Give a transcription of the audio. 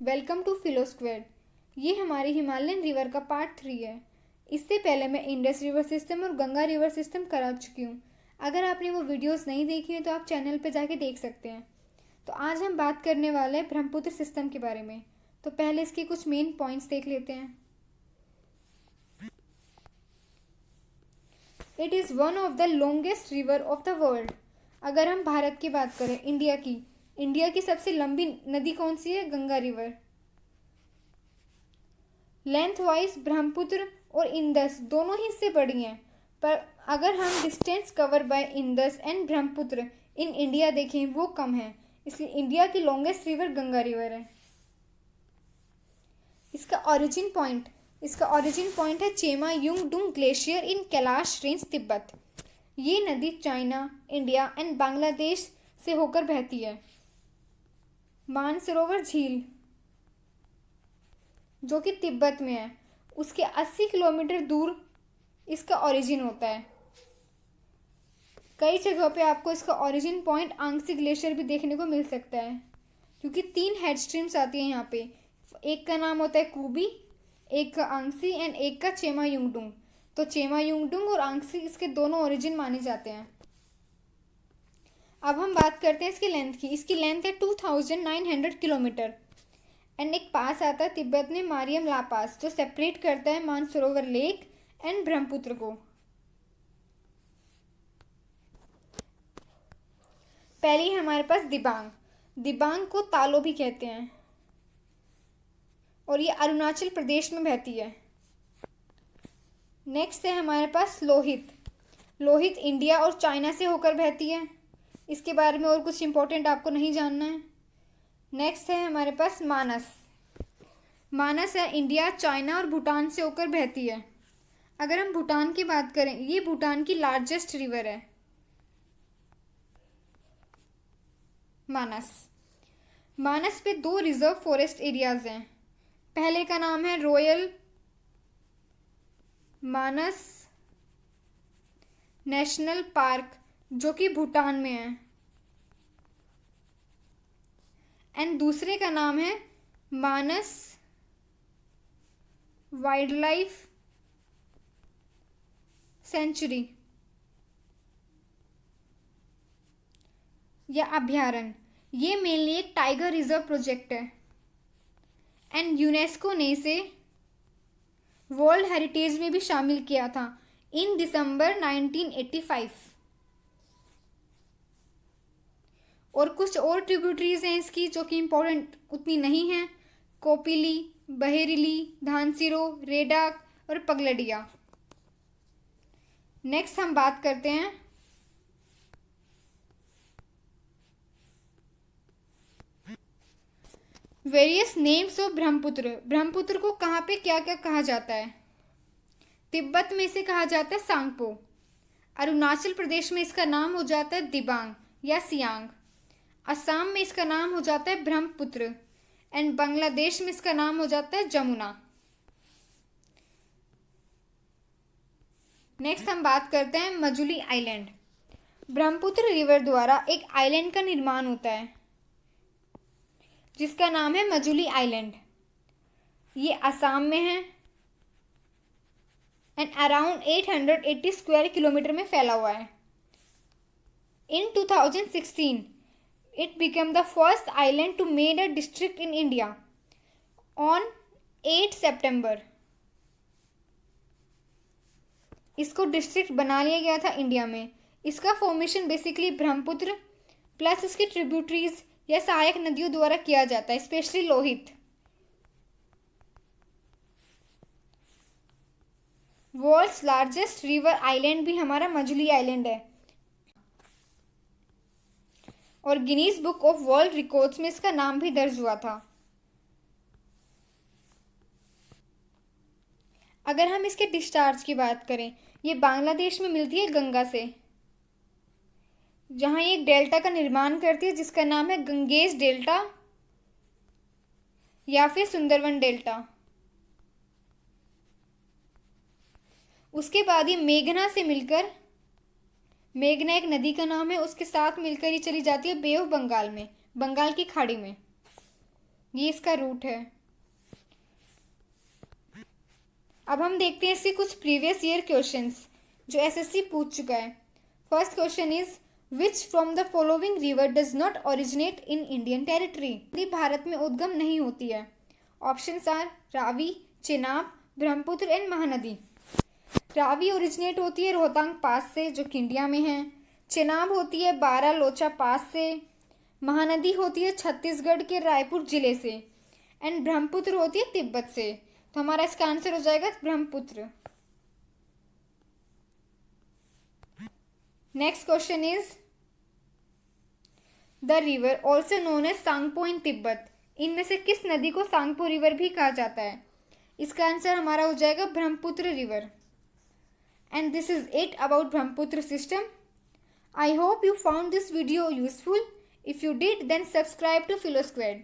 Welcome to फिलोस्क्वेड। ये हमारी Himalayan river का पार्ट 3 है। इससे पहले मैं इंडस रिवर सिस्टम और गंगा रिवर सिस्टम करा चुकी हूँ। अगर आपने वो वीडियोस नहीं देखी है तो आप चैनल पे जाके देख सकते हैं। तो आज हम बात करने वाले हैं ब्रह्मपुत्र सिस्टम के बारे में। तो पहले इसके कुछ मेन पॉइंट्स देख लेते हैं। It is one of the longest river of the world. अगर हम भारत की बात करें, इंडिया की सबसे लंबी नदी कौन सी है? Ganga river. Length wise Brahmaputra और इंदस दोनों ही इससे बड़ी हैं, पर अगर हम distance cover by Indus and Brahmaputra in India देखें वो कम है, इसलिए इंडिया की लॉन्गेस्ट रिवर गंगा रिवर है। इसका ओरिजिन पॉइंट है चेमा युंगडुंग ग्लेशियर इन कैलाश रेंज, तिब्बत। ये नदी चाइना, इंडिया एंड बांग्लादेश से होकर बहती है। मानसरोवर झील जो कि तिब्बत में है, उसके 80 किलोमीटर दूर इसका ओरिजिन होता है। कई जगहों पे आपको इसका ओरिजिन पॉइंट आंगसी ग्लेशियर भी देखने को मिल सकता है, क्योंकि 3 हेड स्ट्रीम्स आती हैं यहाँ पे। एक का नाम होता है कूबी, एक का आंगसी एंड एक का चेमा युंगडुंग। तो चेमा युंगडुंग और आंगसी इसके दोनों ओरिजिन माने जाते हैं। अब हम बात करते हैं इसकी लेंथ की। इसकी लेंथ है 2900 किलोमीटर एंड एक पास आता है तिब्बत में, मारियम ला पास, जो सेपरेट करता है मानसरोवर लेक एंड ब्रह्मपुत्र को। पहली है हमारे पास दिबांग को तालो भी कहते हैं और ये अरुणाचल प्रदेश में बहती है। नेक्स्ट है हमारे पास लोहित इंडिया और चाइना से होकर बहती है। इसके बारे में और कुछ इंपॉर्टेंट आपको नहीं जानना है। नेक्स्ट है हमारे पास मानस है इंडिया, चाइना और भूटान से होकर बहती है। अगर हम भूटान की बात करें, ये भूटान की लार्जेस्ट रिवर है मानस पे 2 रिजर्व फॉरेस्ट एरियाज हैं। पहले का नाम है रॉयल मानस नेशनल पार्क, जो कि भूटान में है, एंड दूसरे का नाम है मानस वाइल्ड लाइफ सेंचुरी या अभयारण्य। ये मेनली एक टाइगर रिजर्व प्रोजेक्ट है एंड यूनेस्को ने इसे वर्ल्ड हेरिटेज में भी शामिल किया था इन दिसंबर 1985। और कुछ और ट्रिब्यूटरीज हैं इसकी जो कि इम्पोर्टेंट उतनी नहीं हैं: कोपिली, बहेरिली, धानसिरो, रेडाक और पगलडिया। नेक्स्ट हम बात करते हैं वेरियस नेम्स ऑफ ब्रह्मपुत्र को कहाँ पे क्या क्या कहा जाता है। तिब्बत में इसे कहा जाता है सांगपो। अरुणाचल प्रदेश में इसका नाम हो जाता है दिबांग या सियांग। असम में इसका नाम हो जाता है ब्रह्मपुत्र एंड बांग्लादेश में इसका नाम हो जाता है जमुना। नेक्स्ट हम बात करते हैं मजुली आइलैंड। ब्रह्मपुत्र रिवर द्वारा एक आइलैंड का निर्माण होता है जिसका नाम है मजुली आइलैंड। ये असम में है एंड अराउंड 880 स्क्वायर किलोमीटर में फैला हुआ है। इन 2016 it became the first island to made a district in India on 8 September। इसको डिस्ट्रिक्ट बना लिया गया था इंडिया में। इसका फॉर्मेशन बेसिकली ब्रह्मपुत्र प्लस उसकी ट्रिब्यूटरीज या सहायक नदियों द्वारा किया जाता है, specially Lohit. World's largest river island भी हमारा मजुली आइलैंड है और Guinness Book of World Records में इसका नाम भी दर्ज हुआ था। अगर हम इसके डिस्चार्ज की बात करें, ये बांग्लादेश में मिलती है गंगा से, जहां ये एक डेल्टा का निर्माण करती है जिसका नाम है गंगेश डेल्टा या फिर सुंदरवन डेल्टा। उसके बाद ये मेघना से मिलकर, मेघना एक नदी का नाम है, उसके साथ मिलकर ये चली जाती है बे ऑफ बंगाल में, बंगाल की खाड़ी में। ये इसका रूट है। अब हम देखते हैं इसके कुछ प्रीवियस ईयर क्वेश्चंस जो एसएससी पूछ चुका है। First question is which from the following river does not originate in Indian territory. नदी भारत में उद्गम नहीं होती है। Options are Ravi, Chenab, Brahmaputra and Mahanadi. Ravi originate होती है रोहतांग पास से जो कि इंडिया में है। चेनाब होती है बारालोचा पास से। महानदी होती है छत्तीसगढ़ के रायपुर जिले से। एंड ब्रह्मपुत्र होती है तिब्बत से। तो हमारा इसका आंसर हो जाएगा Brahmaputra. Next question is the river also known as Tsangpo in Tibet. इनमें से किस नदी को सांगपो रिवर भी कहा जाता है? इसका आंसर हमारा हो जाएगा Brahmaputra river. And this is it about Brahmaputra system. I hope you found this video useful. If you did, then subscribe to Philo Squared.